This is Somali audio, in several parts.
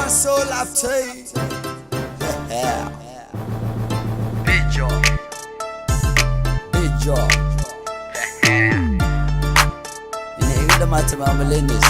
ما soo laabtay Bijo inay iga dhamaatay maamuleynis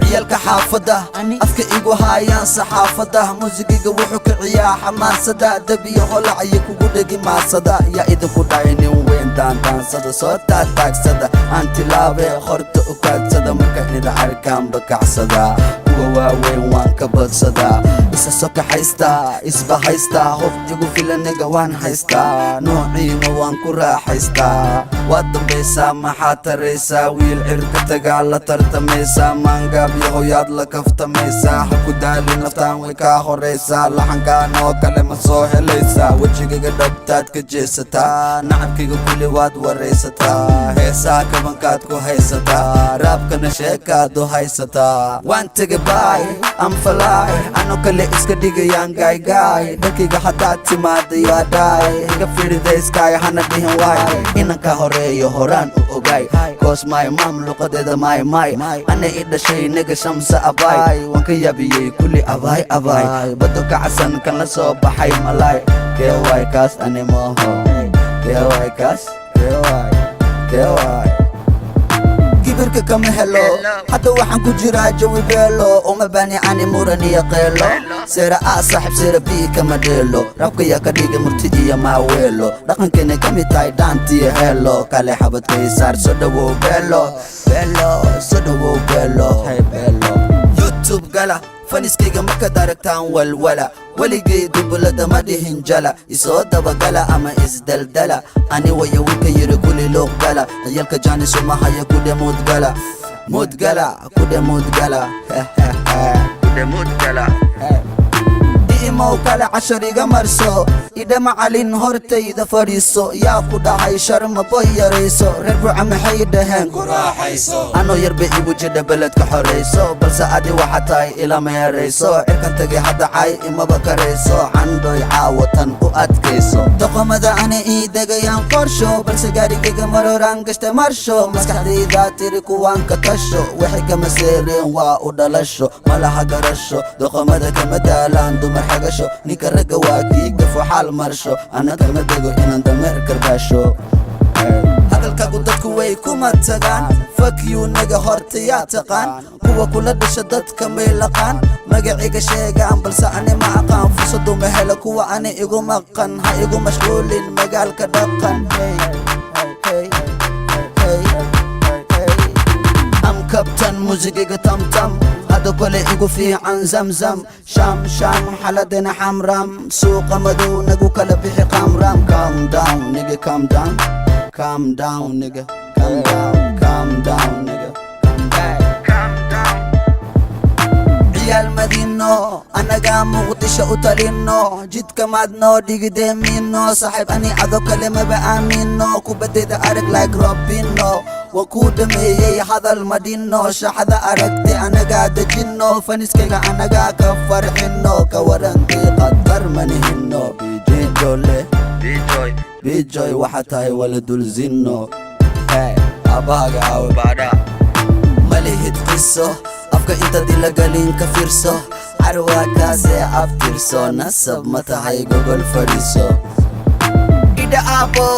ciyalka xaafada afka igu haayaan saxaafada muusigiga wuxuu kiciyaa xamaasada dabiyo holacaya kugu dhegi maasada yaa idinku dhahay nin weyn daandaansada soo taataagsada aan tilaabe horta u kaadsada marka nida arkaan bakacsada kuwa waaweyn waan ka badsadaa isa soka haystaa isba haystaa hof igu filaniga waan haystaa noociina waan ku raaxaystaa waad dambaysaa maxaad taraysaa wiil cirka tagaa la tartamaysaa maangaab yahoyaad la kaftamaysaa ha ku daalin naftaan way kaa horaysaa laxankaan oo kale ma soo helaysaa wejigaga dhabtaad ka jeesataa nacabkiga kulli waad waraysataa heesaha kabankaad ku haysataa raabkana sheekaad u haysataa waan tege baay anfalaay ano kale iska dhigayaan gaaygaay dhankiga haddaad timaada yaa dhaay iga firidayskaay hana dhihin waay inanka horeeyo horaan u ogaay koos maay maam luqadeeda maay ana i dhashay naga shamsa abaay waan ka yaabiyey kulli abaay bado kacsan kan la soo baxay malaay keewaay kaas ani maaho keewaay kaas keewaay kibirka kama helo hadda waxaan ku jiraa jawi beelo uma baani ani muran iyo qeelo seera a saaxib seera bii kama dheelo rabka yaa ka dhiga murti iyo maaweelo dhaqankeena ka mid tahay dhaantiyo heelo kale xabadkay saar soo dhawow beelo soo dhawow beelo youtube gala faniskayga markaad aragtaan walwala weligay dubbulada ma dhihin jala isoo dabagala ama isdaldala ani waya wilka yiri kulli luuqgala ciyalka jaanisuma haya kudhe mudgala imow kale cashariga marso idha macalin hortayda fadhiiso yaa ku dhahay sharma boy yarayso reer buuca maxay dhaheen ku raaxayso anoo yarba igu jidha beledka xorayso balse adi waxa tahay ila meerayso cirkan tagay hadda cay imaba karayso candhoy caawatan u adkayso doqomada ana ii degayaan qorsho balse gaarigayga maroraan gashta marsho maskaxdaydaa tiri kuwaan ka tasho waxay kama seereen waa u dhalasho malaha garasho doqomada kama daalaan dumar xagasho ninka ragga waa kii gafo xaal marsho ana kama dego inaan dameer karbaasho hadalkagu dadku way kuma tagaan fakyu naga horta yaa taqaan kuwa kula dhasha dadka may laqaan magaciga sheegaan balse ani ma aqaan fursadu ma helo kuwa ani igu maqan ha igu mashquulin magaalka dhaqan am kabtan muusigiga tamtam hada kole igu fiican zamzam sham xaladena xamram suuqa madow nagu kala bixi qamram calm down nigga calm down nigga ciyaal madino anaga muqdisho u talino jidka maadno dhigidemino saaxiib ani ado kale maba aamino kubadayda arag like robino waan kuu dhameeyey hadal madhino shaxda aragti anagaa dejino faniskayga anagaa ka farxino ka waran diiqadar manihino bijoy waxa tahay wala dulzino abaaga awbaadha malihid qiso afka inta dilagalin ka fiirso carwaakaasee aftirso nasab ma tahay gogol fadhiso idha aabo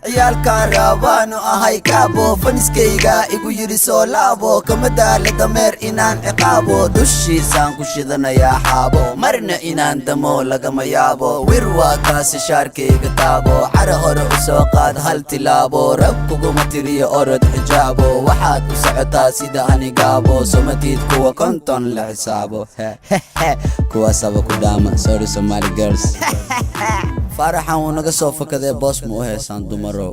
ciyaalkaan raabaanu ahay kaabo faniskayga igu yiri soo laabo kama daala dameer inaan ciqaabo dushiisaan ku shidanayaa xaabo marna inaan damo lagama yaabo wir waa kaasi shaarkayga taabo cara hore u soo qaad hal tilaabo rag kuguma tiriyo orod xijaabo waxaad u socotaa sida anigaabo somatiid kuwa konton la xisaabo kuwaasaba ku dhaama sorry Somali girls faraxan uu naga soo fakadee boos ma u heesaan dumarow